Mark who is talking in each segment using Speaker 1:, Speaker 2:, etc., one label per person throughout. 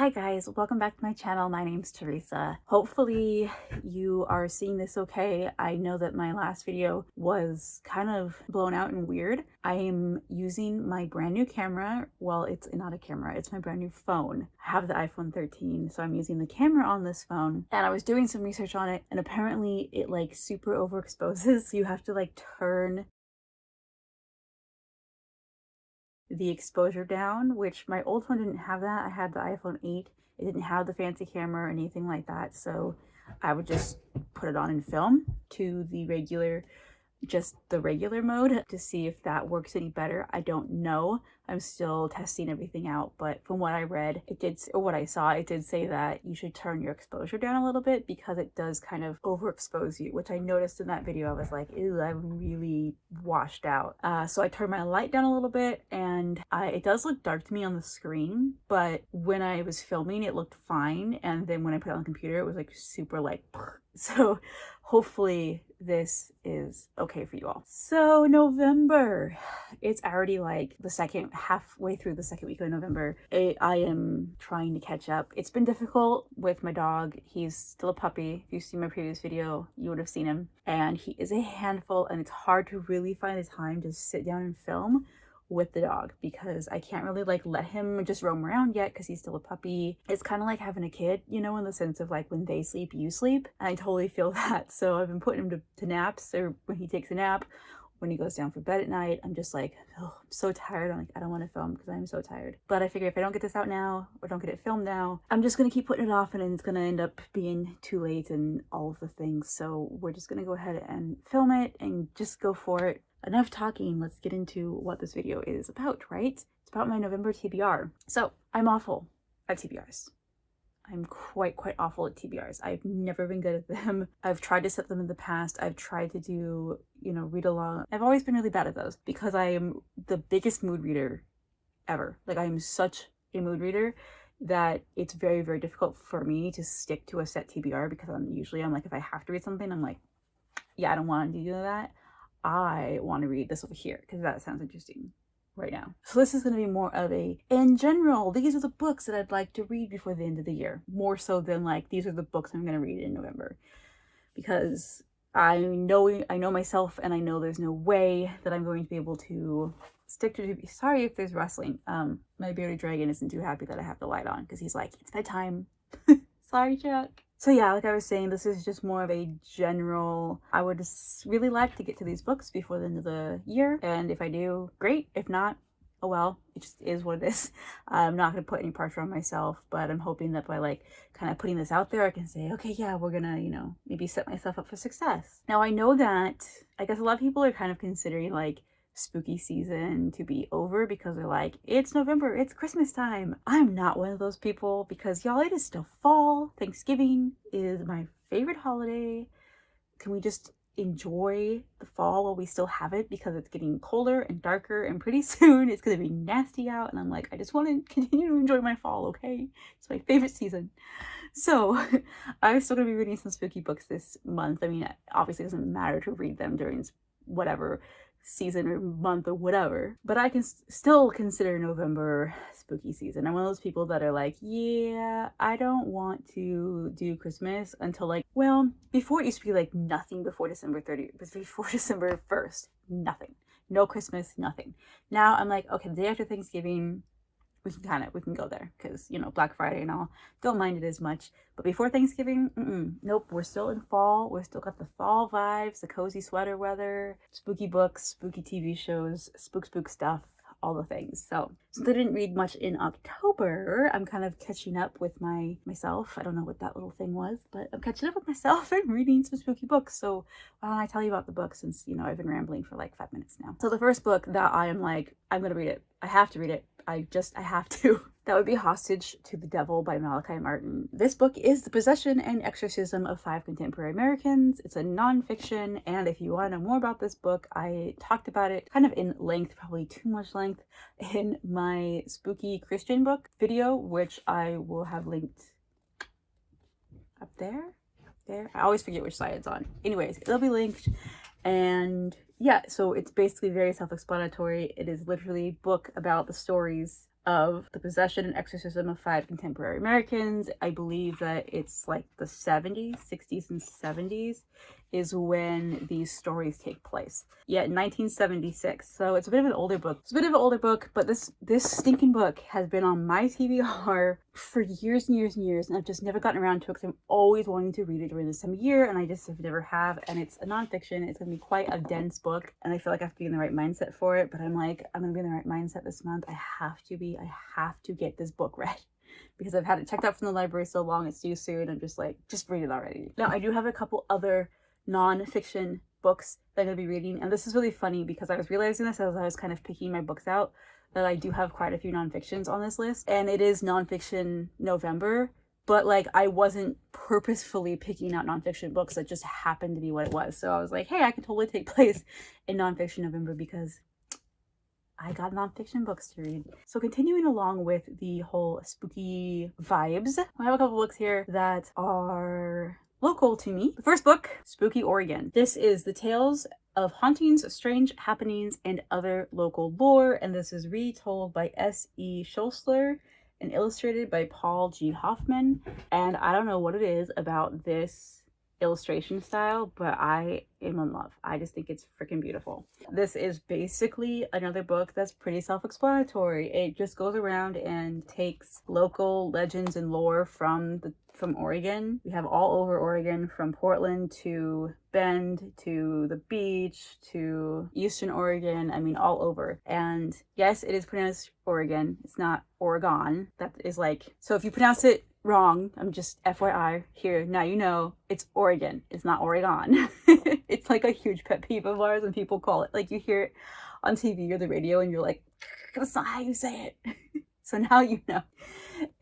Speaker 1: Hi guys, welcome back to my channel. My name's Teresa. Hopefully you are seeing this okay. I know that my last video was kind of blown out and weird. I am using my brand new camera. Well, it's not a camera, it's my brand new phone. I have the iPhone 13, so I'm using the camera on this phone. And I was doing some research on it, and apparently it like super overexposes. So you have to like turn the exposure down, which my old phone didn't have that. I had the iPhone 8. It didn't have the fancy camera or anything like that, so I would just put it on and film to the regular mode to see if that works any better. I don't know. I'm still testing everything out, but from what I read, what I saw, it did say that you should turn your exposure down a little bit because it does kind of overexpose you, which I noticed in that video. I was like, ew, I'm really washed out. So I turned my light down a little bit, and it does look dark to me on the screen, but when I was filming, it looked fine. And then when I put it on the computer, it was like super like, so hopefully this is okay for you all. So November, it's already like halfway through the second week of November. I am trying to catch up. It's been difficult with my dog. He's still a puppy. If you've seen my previous video, you would have seen him. And he is a handful, and it's hard to really find the time to sit down and film with the dog because I can't really like let him just roam around yet because he's still a puppy. It's kind of like having a kid, you know, in the sense of like when they sleep, you sleep. And I totally feel that. So I've been putting him to naps, or when he takes a nap, when he goes down for bed at night, I'm just like, oh, I'm so tired. I'm like, I don't want to film because I'm so tired. But I figure if I don't get this out now or don't get it filmed now, I'm just going to keep putting it off, and then it's going to end up being too late and all of the things. So we're just going to go ahead and film it and just go for it. Enough talking, let's get into what this video is about, right? It's about my November TBR. So I'm awful at TBRs. I'm quite awful at TBRs. I've never been good at them. I've tried to set them in the past. I've tried to do, read along. I've always been really bad at those because I am the biggest mood reader ever. Like, I am such a mood reader that it's very, very difficult for me to stick to a set TBR because I'm like, if I have to read something, I'm like, yeah, I don't want to do that. I want to read this over here because that sounds interesting right now. So this is going to be more of in general, these are the books that I'd like to read before the end of the year, more so than like these are the books I'm going to read in November, because I know myself, and I know there's no way that I'm going to be able to stick to. Sorry if there's rustling. My bearded dragon isn't too happy that I have the light on because he's like, it's bedtime. Sorry, Chuck. So yeah, like I was saying, this is just more of a general, I would just really like to get to these books before the end of the year. And if I do, great. If not, oh well, it just is what it is. I'm not going to put any pressure on myself, but I'm hoping that by like kind of putting this out there, I can say, okay, yeah, we're going to, maybe set myself up for success. Now I know that, I guess a lot of people are kind of considering like spooky season to be over because they're like, it's November, it's Christmas time. I'm not one of those people because y'all, it is still fall. Thanksgiving is my favorite holiday. Can we just enjoy the fall while we still have it, because it's getting colder and darker and pretty soon it's gonna be nasty out, and I'm like, I just want to continue to enjoy my fall, okay? It's my favorite season. So I'm still gonna be reading some spooky books this month. I mean, obviously it doesn't matter to read them during whatever season or month or whatever, but I can still consider November spooky season. I'm one of those people that are like, yeah, I don't want to do Christmas until like, well, before it used to be like nothing before December 1st, nothing, no Christmas, nothing. Now I'm like, okay, the day after Thanksgiving, we can go there because, Black Friday and all, don't mind it as much. But before Thanksgiving, nope, we're still in fall. We're still got the fall vibes, the cozy sweater weather, spooky books, spooky TV shows, spook stuff, all the things. So since I didn't read much in October, I'm kind of catching up with myself. I don't know what that little thing was, but I'm catching up with myself and reading some spooky books. So why don't I tell you about the book, since, I've been rambling for like 5 minutes now. So the first book that I am like, I'm going to read it. I have to read it. I have to. That would be Hostage to the Devil by Malachi Martin. This book is the possession and exorcism of 5 contemporary Americans. It's a nonfiction, and if you want to know more about this book, I talked about it kind of in length, probably too much length, in my spooky Christian book video, which I will have linked up there. I always forget which side it's on. Anyways, it'll be linked. And yeah, so it's basically very self-explanatory. It is literally a book about the stories of the possession and exorcism of 5 contemporary Americans. I believe that it's like the 70s, 60s, and 70s is when these stories take place. Yeah, 1976. So it's a bit of an older book. It's a bit of an older book, but this stinking book has been on my TBR for years and years and years, and I've just never gotten around to it because I'm always wanting to read it during this time of year, and I just have never have. And it's a nonfiction. It's gonna be quite a dense book, and I feel like I have to be in the right mindset for it. But I'm like, I'm gonna be in the right mindset this month. I have to get this book read because I've had it checked out from the library so long. It's due soon. I'm just like, just read it already. Now I do have a couple other non-fiction books that I'm gonna be reading, and this is really funny because I was realizing this as I was kind of picking my books out, that I do have quite a few non-fictions on this list, and it is nonfiction November, but like I wasn't purposefully picking out nonfiction books, that just happened to be what it was. So I was like, hey, I could totally take place in nonfiction November because I got nonfiction books to read. So continuing along with the whole spooky vibes, I have a couple books here that are local to me. The first book, Spooky Oregon. This is the tales of hauntings, strange happenings, and other local lore, and this is retold by S.E. Schulzler and illustrated by Paul G. Hoffman. And I don't know what it is about this illustration style, but I am in love. I just think it's freaking beautiful. This is basically another book that's pretty self-explanatory. It just goes around and takes local legends and lore from Oregon. We have all over Oregon, from Portland to Bend to the beach to Eastern Oregon. I mean, all over. And yes, it is pronounced Oregon. It's not Oregon. That is like, so if you pronounce it wrong, I'm just FYI here, now you know, it's Oregon. It's not Oregon. It's like a huge pet peeve of ours when people call it, like you hear it on TV or the radio and you're like, that's not how you say it. So now you know.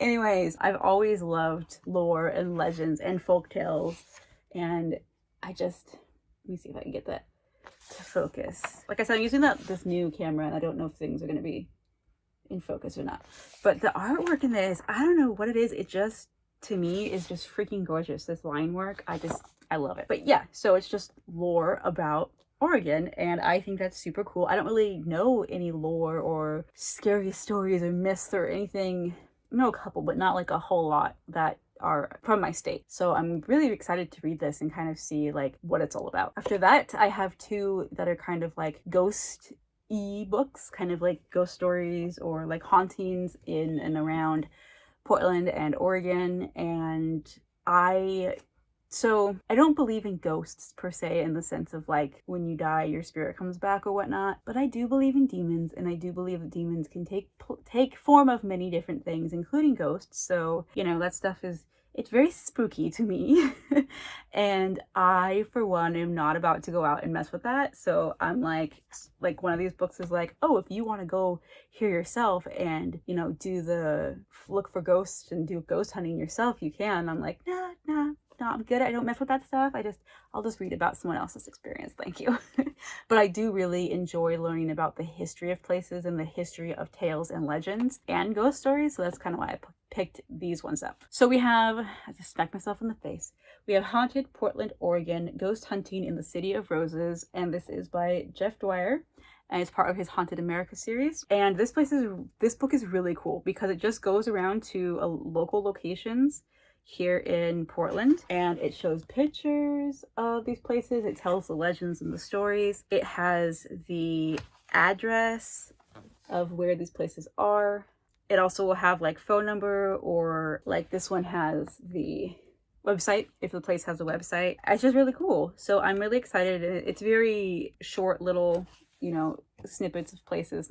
Speaker 1: Anyways, I've always loved lore and legends and folk tales, and I just, let me see if I can get that to focus. Like I said, I'm using this new camera, and I don't know if things are going to be in focus or not. But the artwork in this, I don't know what it is. It just, to me, is just freaking gorgeous. This line work, I love it. But yeah, so it's just lore about Oregon, and I think that's super cool. I don't really know any lore or scary stories or myths or anything. I know a couple, but not like a whole lot that are from my state. So I'm really excited to read this and kind of see like what it's all about. After that, I have two that are kind of like ghost books, kind of like ghost stories or like hauntings in and around Portland and Oregon. And I don't believe in ghosts per se, in the sense of like when you die your spirit comes back or whatnot, but I do believe in demons, and I do believe that demons can take form of many different things, including ghosts. So, you know, that stuff it's very spooky to me. And I, for one, am not about to go out and mess with that. So I'm like one of these books is like, oh, if you want to go here yourself and, you know, look for ghosts and do ghost hunting yourself, you can. I'm like, nah, I'm good. I don't mess with that stuff. I'll just read about someone else's experience. Thank you. But I do really enjoy learning about the history of places and the history of tales and legends and ghost stories. So that's kind of why I picked these ones up. So we have, I just smacked myself in the face. We have Haunted Portland, Oregon, Ghost Hunting in the City of Roses. And this is by Jeff Dwyer, and it's part of his Haunted America series. And this book is really cool because it just goes around to local locations here in Portland, and it shows pictures of these places. It tells the legends and the stories. It has the address of where these places are. It also will have like phone number, or like this one has the website if the place has a website. It's just really cool. So I'm really excited. It's very short little, you know, snippets of places,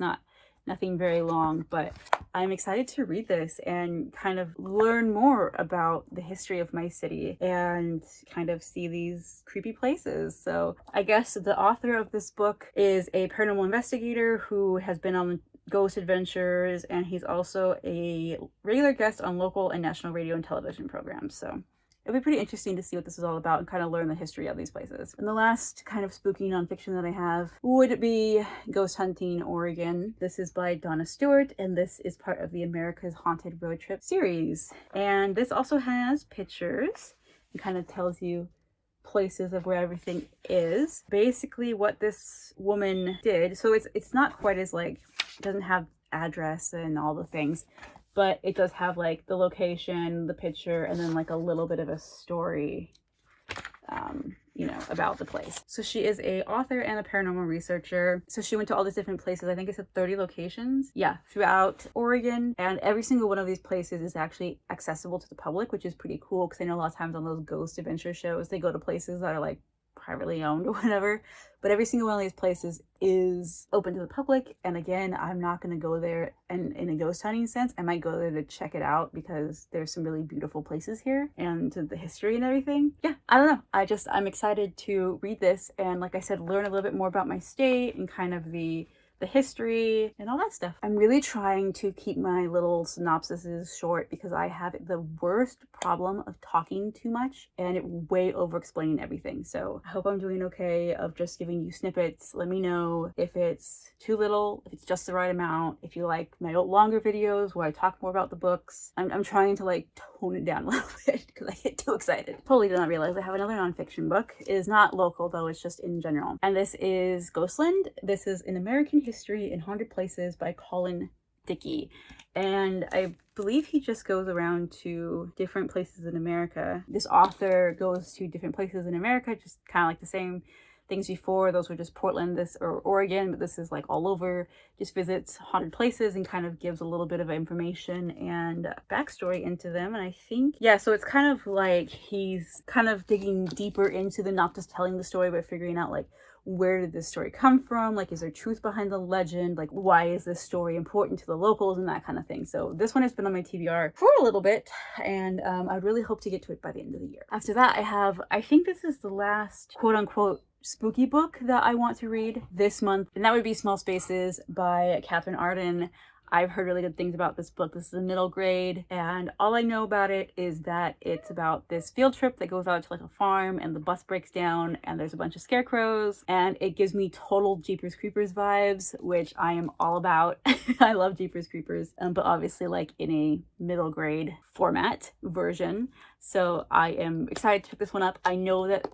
Speaker 1: nothing very long, but I'm excited to read this and kind of learn more about the history of my city and kind of see these creepy places. So I guess the author of this book is a paranormal investigator who has been on ghost adventures, and he's also a regular guest on local and national radio and television programs. So it'll be pretty interesting to see what this is all about and kind of learn the history of these places. And the last kind of spooky nonfiction that I have would be Ghost Hunting Oregon. This is by Donna Stewart, and this is part of the America's Haunted Road Trip series. And this also has pictures and kind of tells you places of where everything is. Basically what this woman did, so it's not quite as like, it doesn't have address and all the things, but it does have like the location, the picture, and then like a little bit of a story, you know, about the place. So she is a author and a paranormal researcher. So she went to all these different places. I think it said 30 locations. Yeah, throughout Oregon. And every single one of these places is actually accessible to the public, which is pretty cool, because I know a lot of times on those ghost adventure shows, they go to places that are like privately owned or whatever, but every single one of these places is open to the public. And again, I'm not going to go there and in a ghost hunting sense. I might go there to check it out because there's some really beautiful places here and the history and everything. Yeah, I don't know, I'm excited to read this and, like I said, learn a little bit more about my state and kind of the history and all that stuff. I'm really trying to keep my little synopsises short because I have the worst problem of talking too much and it way over explaining everything. So I hope I'm doing okay of just giving you snippets. Let me know if it's too little, if it's just the right amount, if you like my longer videos where I talk more about the books. I'm trying to like tone it down a little bit because I get too excited. Totally did not realize I have another nonfiction book. It is not local though, it's just in general. And this is Ghostland. This is An American History in Haunted Places by Colin Dickey. And I believe he just goes around to different places in America. This author goes to different places in America, just kind of like the same things before. Those were just Portland, or Oregon, but this is like all over. Just visits haunted places and kind of gives a little bit of information and backstory into them. And I think, yeah, so it's kind of like he's kind of digging deeper into them, not just telling the story, but figuring out like, where did this story come from? Like, is there truth behind the legend? Like, why is this story important to the locals and that kind of thing? So this one has been on my TBR for a little bit, and I really hope to get to it by the end of the year. After that, I think this is the last quote unquote spooky book that I want to read this month, and that would be Small Spaces by Catherine Arden. I've heard really good things about this book. This is a middle grade, and all I know about it is that it's about this field trip that goes out to like a farm, and the bus breaks down, and there's a bunch of scarecrows, and it gives me total Jeepers Creepers vibes, which I am all about. I love Jeepers Creepers, but obviously like in a middle grade format version. So I am excited to pick this one up. I know that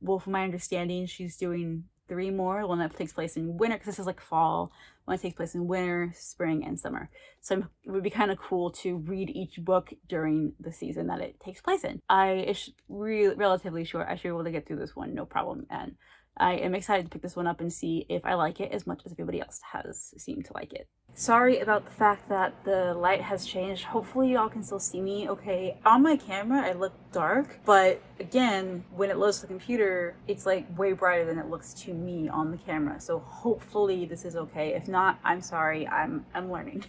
Speaker 1: well, from my understanding, she's doing 3 more, one that takes place in winter, because this is like fall, one that takes place in winter, spring, and summer. So it would be kind of cool to read each book during the season that it takes place in. It's really relatively short. I should be able to get through this one, no problem. And I am excited to pick this one up and see if I like it as much as everybody else has seemed to like it. Sorry about the fact that the light has changed. Hopefully y'all can still see me okay. On my camera, I look dark, but again, when it loads to the computer, it's like way brighter than it looks to me on the camera. So hopefully this is okay. If not, I'm sorry, I'm learning.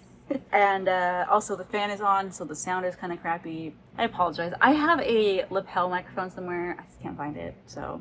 Speaker 1: And also the fan is on, so the sound is kind of crappy. I apologize. I have a lapel microphone somewhere. I just can't find it, so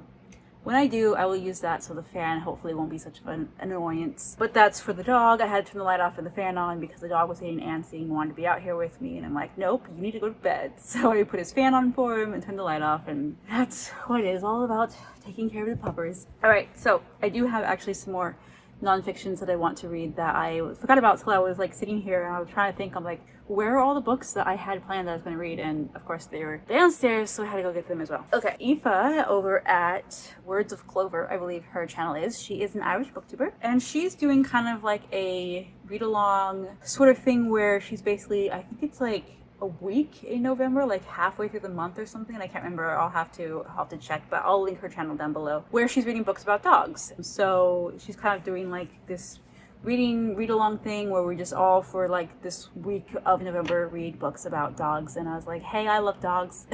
Speaker 1: when I do, I will use that so the fan hopefully won't be such an annoyance. But that's for the dog. I had to turn the light off and the fan on because the dog was getting antsy and wanted to be out here with me. And I'm like, nope, you need to go to bed. So I put his fan on for him and turned the light off. And that's what it is all about, taking care of the puppers. All right, so I do have actually some more nonfictions that I want to read that I forgot about till I was like sitting here and I was trying to think. I'm like, where are all the books that I had planned that I was going to read? And of course they were downstairs, so I had to go get them as well. Okay, Aoife over at Words of Clover, I believe her channel is. She is an Irish booktuber, and she's doing kind of like a read-along sort of thing where she's basically, I think it's like a week in November, like halfway through the month or something. I can't remember. I'll have to check, but I'll link her channel down below, where she's reading books about dogs. So she's kind of doing like this read along thing where we just all for like this week of November read books about dogs. And I was like, hey, I love dogs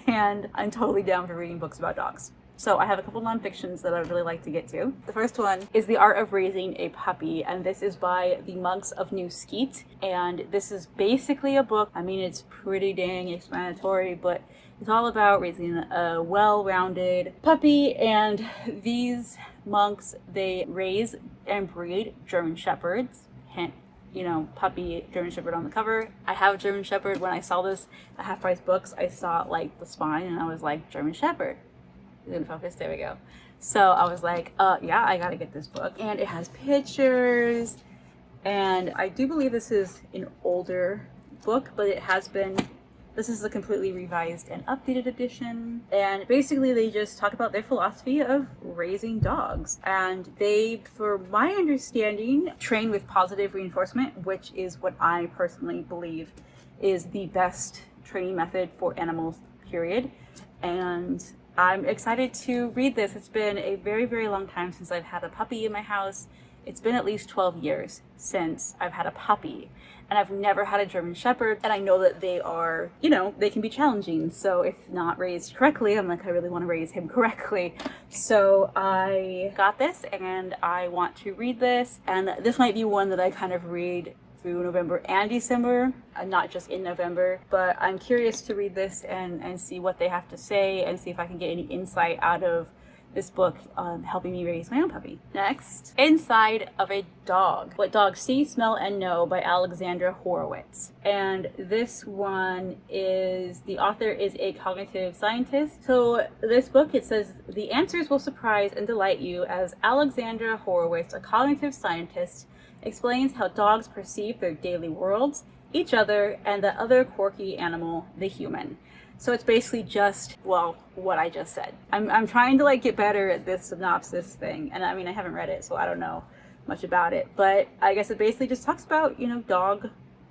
Speaker 1: and I'm totally down for reading books about dogs. So I have a couple nonfictions that I would really like to get to. The first one is The Art of Raising a Puppy, and this is by the Monks of New Skeet. And this is basically a book. I mean, it's pretty dang explanatory, but it's all about raising a well-rounded puppy. And these monks, they raise and breed German Shepherds. Hint, you know, puppy German Shepherd on the cover. I have a German Shepherd. When I saw this at Half Price Books, I saw like the spine and I was like, German Shepherd. Didn't focus, there we go. So I was like, yeah, I gotta get this book. And it has pictures, and I do believe this is an older book, but it has been This is a completely revised and updated edition, and basically they just talk about their philosophy of raising dogs. And they, for my understanding, train with positive reinforcement, which is what I personally believe is the best training method for animals, period. And I'm excited to read this. It's been a very, very long time since I've had a puppy in my house. It's been at least 12 years since I've had a puppy, and I've never had a German Shepherd, and I know that they are, you know, they can be challenging. So if not raised correctly, I'm like, I really want to raise him correctly. So I got this and I want to read this, and this might be one that I kind of read through November and December, not just in November, but I'm curious to read this and see what they have to say and see if I can get any insight out of this book helping me raise my own puppy. Next, Inside of a Dog: What Dogs See, Smell, and Know by Alexandra Horowitz. And this one is, the author is a cognitive scientist. So this book, it says, the answers will surprise and delight you as Alexandra Horowitz, a cognitive scientist, explains how dogs perceive their daily worlds, each other, and the other quirky animal, the human. So it's basically just, well, what I just said. I'm trying to like get better at this synopsis thing. And I mean, I haven't read it, so I don't know much about it. But I guess it basically just talks about, you know, dog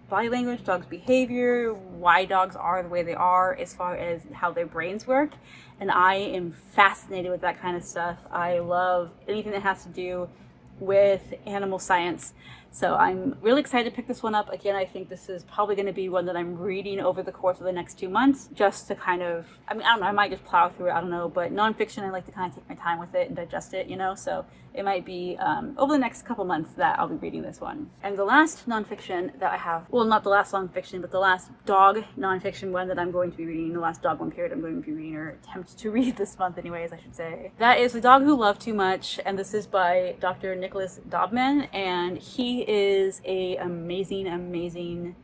Speaker 1: body language, dogs' behavior, why dogs are the way they are as far as how their brains work. And I am fascinated with that kind of stuff. I love anything that has to do with animal science. So I'm really excited to pick this one up. Again, I think this is probably going to be one that I'm reading over the course of the next 2 months, just to kind of, I mean, I don't know, I might just plow through it, I don't know, but nonfiction, I like to kind of take my time with it and digest it, you know, so it might be over the next couple months that I'll be reading this one. And the last nonfiction that I have, well, not the last nonfiction, but the last dog nonfiction one that I'm going to be reading, the last dog one period I'm going to be reading, or attempt to read this month anyways, I should say. That is The Dog Who Loved Too Much, and this is by Dr. Nicholas Dobman, and he is a amazing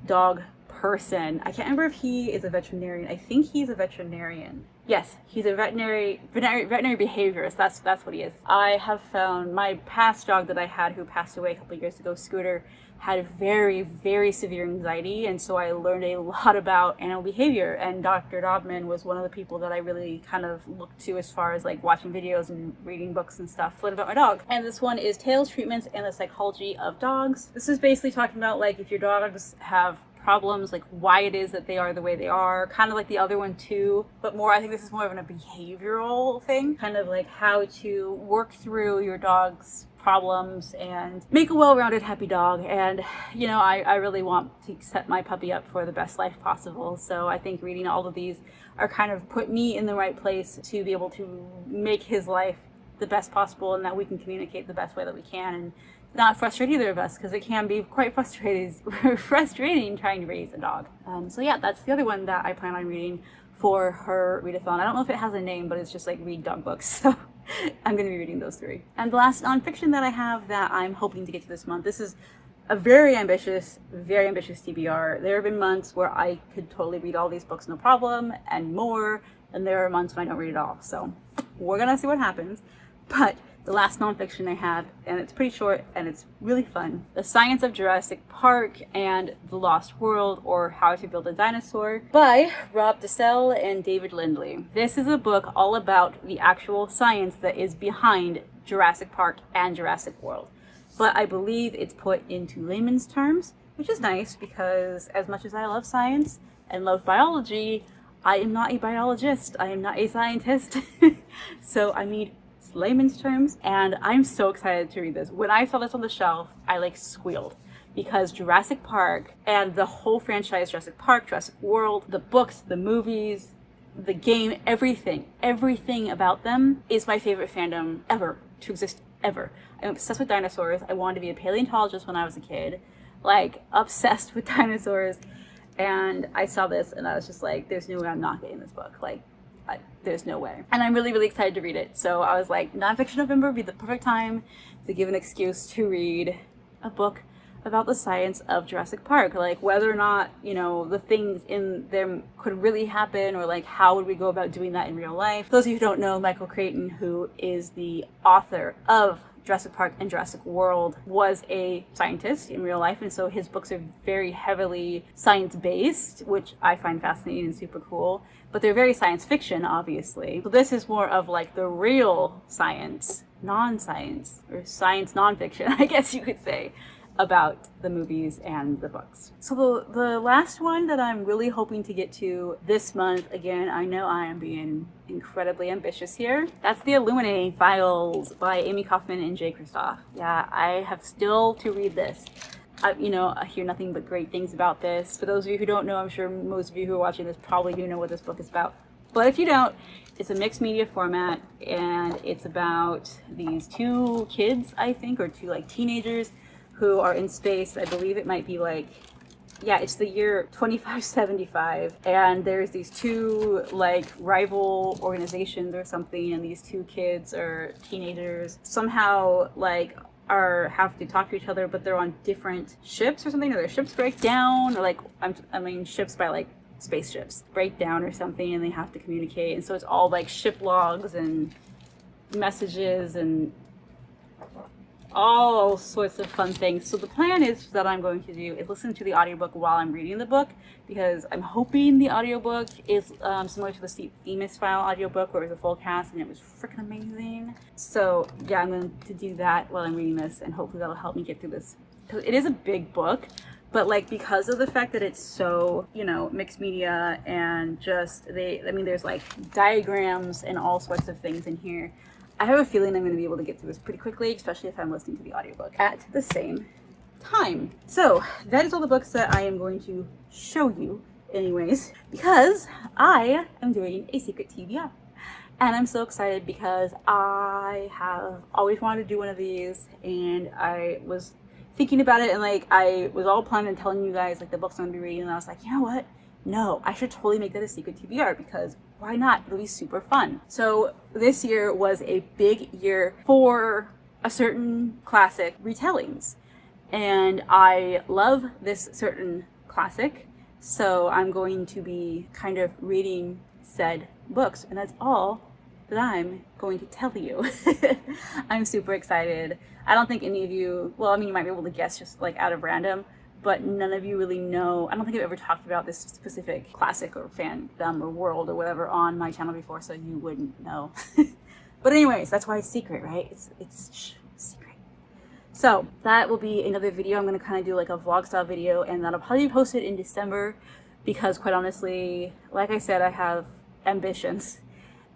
Speaker 1: dog person. I can't remember if he is a veterinarian. I think he's a veterinarian. Yes, he's a veterinary behaviorist. That's what he is. I have found my past dog that I had, who passed away a couple of years ago, Scooter, had very, very severe anxiety, and so I learned a lot about animal behavior, and Dr. Dobman was one of the people that I really kind of looked to as far as like watching videos and reading books and stuff about my dog. And this one is Tales, Treatments, and the Psychology of Dogs. This is basically talking about like if your dogs have problems, like why it is that they are the way they are, kind of like the other one too, but more, I think this is more of a behavioral thing, kind of like how to work through your dog's problems and make a well-rounded happy dog. And you know, I really want to set my puppy up for the best life possible, so I think reading all of these are kind of put me in the right place to be able to make his life the best possible, and that we can communicate the best way that we can and not frustrate either of us, because it can be quite frustrating trying to raise a dog. So yeah, that's the other one that I plan on reading for her readathon. I don't know if it has a name, but it's just like read dog books. So I'm going to be reading those 3. And the last nonfiction that I have that I'm hoping to get to this month, this is a very ambitious TBR. There have been months where I could totally read all these books no problem and more, and there are months when I don't read at all. So we're going to see what happens. But the last nonfiction I have, and it's pretty short and it's really fun, The Science of Jurassic Park and the Lost World, or How to Build a Dinosaur, by Rob Dessel and David Lindley. This is a book all about the actual science that is behind Jurassic Park and Jurassic World. But I believe it's put into layman's terms, which is nice, because as much as I love science and love biology, I am not a biologist, I am not a scientist. So I need layman's terms, and I'm so excited to read this. When I saw this on the shelf, I like squealed, because Jurassic Park and the whole franchise, Jurassic Park, Jurassic World, the books, the movies, the game, everything about them is my favorite fandom ever to exist, ever. I'm obsessed with dinosaurs. I wanted to be a paleontologist when I was a kid, like obsessed with dinosaurs. And I saw this and I was just like, there's no way I'm not getting this book. Like, there's no way. And I'm really excited to read it. So I was like, nonfiction November would be the perfect time to give an excuse to read a book about the science of Jurassic Park, like whether or not, you know, the things in them could really happen, or like how would we go about doing that in real life. For those of you who don't know, Michael Crichton, who is the author of Jurassic Park and Jurassic World was a scientist in real life, and so his books are very heavily science-based, which I find fascinating and super cool, but they're very science fiction, obviously. So this is more of like the real science, non-science, or science non-fiction, I guess you could say, about the movies and the books. So the last one that I'm really hoping to get to this month, again, I know I am being incredibly ambitious here. That's the Illuminating Files by Amy Kaufman and Jay Kristoff. Yeah, I have still to read this. I hear nothing but great things about this. For those of you who don't know, I'm sure most of you who are watching this probably do know what this book is about. But if you don't, it's a mixed media format, and it's about these two kids, I think, or two like teenagers who are in space. I believe it might be like, yeah, it's the year 2575, and there's these two like rival organizations or something, and these two kids or teenagers somehow like have to talk to each other, but they're on different ships or something, or their ships break down, or like I mean ships by like spaceships break down or something, and they have to communicate, and so it's all like ship logs and messages and all sorts of fun things. So the plan is that I'm going to do is listen to the audiobook while I'm reading the book, because I'm hoping the audiobook is similar to the Steve Themis File audiobook, where it was a full cast and it was freaking amazing. So yeah, I'm going to do that while I'm reading this, and hopefully that'll help me get through this, because it is a big book, but like because of the fact that it's so, mixed media, and just there's like diagrams and all sorts of things in here, I have a feeling I'm going to be able to get through this pretty quickly, especially if I'm listening to the audiobook at the same time. So that is all the books that I am going to show you anyways, because I am doing a secret TBR. And I'm so excited because I have always wanted to do one of these, and I was thinking about it, and like I was all planning on telling you guys like the books I'm going to be reading, and I was like, you know what? No, I should totally make that a secret TBR, because why not? It'll be super fun. So this year was a big year for a certain classic retellings, and I love this certain classic, so I'm going to be kind of reading said books, and that's all that I'm going to tell you. I'm super excited. I don't think any of you, well, I mean, you might be able to guess just like out of random, but none of you really know. I don't think I've ever talked about this specific classic or fandom or world or whatever on my channel before, so you wouldn't know. But anyways, that's why it's secret, right? It's secret. So that will be another video. I'm going to kind of do like a vlog style video, and that'll probably be posted in December, because quite honestly, like I said, I have ambitions,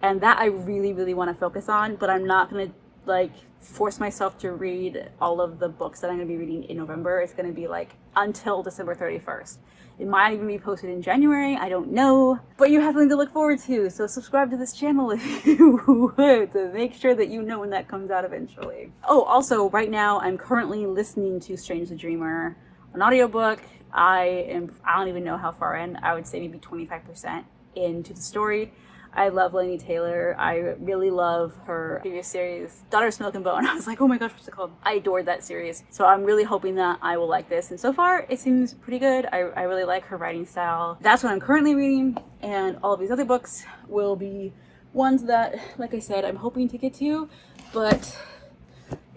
Speaker 1: and that I really, really want to focus on, but I'm not going to like force myself to read all of the books that I'm going to be reading in November. It's going to be like until December 31st. It might even be posted in January, I don't know, but you have something to look forward to, so subscribe to this channel if you would, to make sure that you know when that comes out eventually. Oh, also right now I'm currently listening to Strange the Dreamer, an audiobook. I don't even know how far in. I would say maybe 25% into the story. I love Laini Taylor. I really love her previous series, Daughters of Milk and Bone. I was like, oh my gosh, what's it called? I adored that series. So I'm really hoping that I will like this. And so far, it seems pretty good. I really like her writing style. That's what I'm currently reading. And all of these other books will be ones that, like I said, I'm hoping to get to. But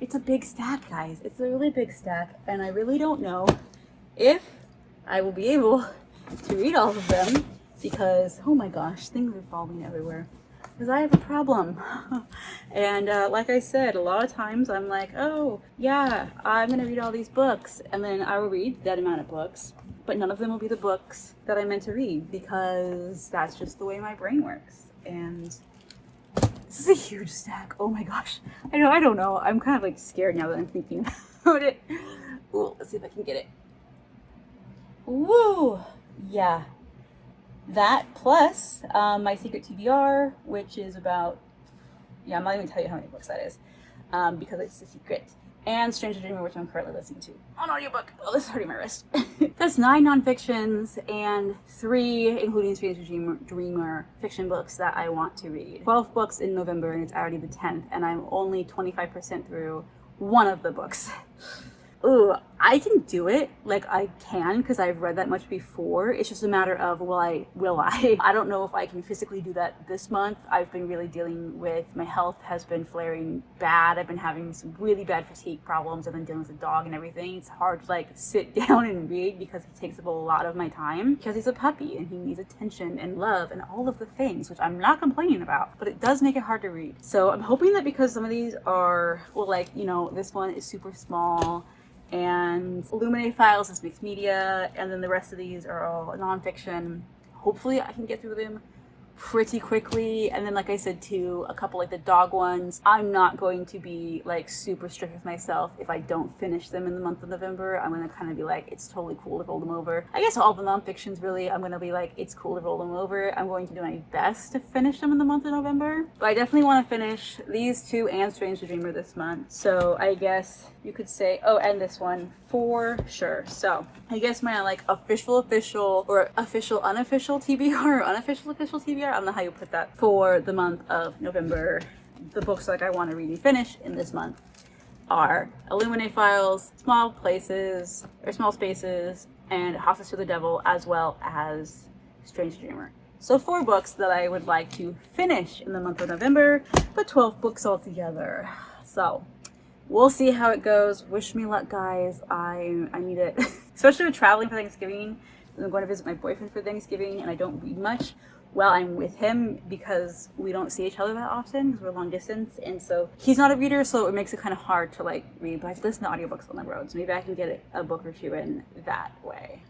Speaker 1: it's a big stack, guys. It's a really big stack. And I really don't know if I will be able to read all of them, because oh my gosh, things are falling everywhere, because I have a problem. And like I said, a lot of times I'm like, oh yeah, I'm gonna read all these books, and then I will read that amount of books, but none of them will be the books that I meant to read, because that's just the way my brain works. And this is a huge stack. Oh my gosh, I don't know, I'm kind of like scared now that I'm thinking about it. Ooh, let's see if I can get it. Woo, yeah. That plus my secret TBR, which is about, yeah, I'm not even gonna tell you how many books that is, because it's a secret. And Strange the Dreamer, which I'm currently listening to on audiobook. Oh, this is hurting my wrist. That's 9 nonfictions and 3, including Strange the Dreamer, fiction books that I want to read. 12 books in November, and it's already the 10th, and I'm only 25% through one of the books. Ooh, I can do it, like I can, because I've read that much before. It's just a matter of will I? I don't know if I can physically do that this month. I've been really dealing with, my health has been flaring bad. I've been having some really bad fatigue problems. I've been dealing with a dog and everything. It's hard to like sit down and read because it takes up a lot of my time, because he's a puppy and he needs attention and love and all of the things, which I'm not complaining about, but it does make it hard to read. So I'm hoping that because some of these are, well, like, you know, this one is super small, and Illuminate Files is mixed media, and then the rest of these are all nonfiction. Hopefully I can get through them pretty quickly. And then, like I said too, a couple like the dog ones, I'm not going to be like super strict with myself if I don't finish them in the month of November. I'm gonna kind of be like, it's totally cool to roll them over. I guess all the nonfictions, really, I'm gonna be like, it's cool to roll them over. I'm going to do my best to finish them in the month of November, but I definitely want to finish these two and Strange the Dreamer this month. So I guess you could say, oh, and this one for sure. So I guess my like official or official unofficial TBR or unofficial official TBR, I don't know how you put that, for the month of November, the books like I want to read and finish in this month are Illuminate Files, Small Places or Small Spaces, and Hostage to the Devil, as well as Strange the Dreamer. So 4 books that I would like to finish in the month of November, but 12 books altogether. So we'll see how it goes. Wish me luck, guys. I need it. Especially with traveling for Thanksgiving. I'm going to visit my boyfriend for Thanksgiving, and I don't read much while I'm with him because we don't see each other that often because we're long distance. And so he's not a reader, so it makes it kind of hard to like read. But I listen to audiobooks on the road, so maybe I can get a book or two in that way.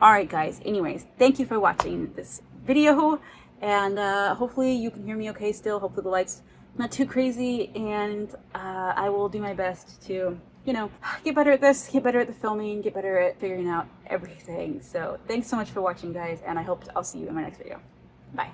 Speaker 1: Alright, guys. Anyways, thank you for watching this video. And hopefully you can hear me okay still. Hopefully the light's not too crazy, and I will do my best to, you know, get better at this, get better at the filming, get better at figuring out everything. So thanks so much for watching, guys, and I hope I'll see you in my next video. Bye.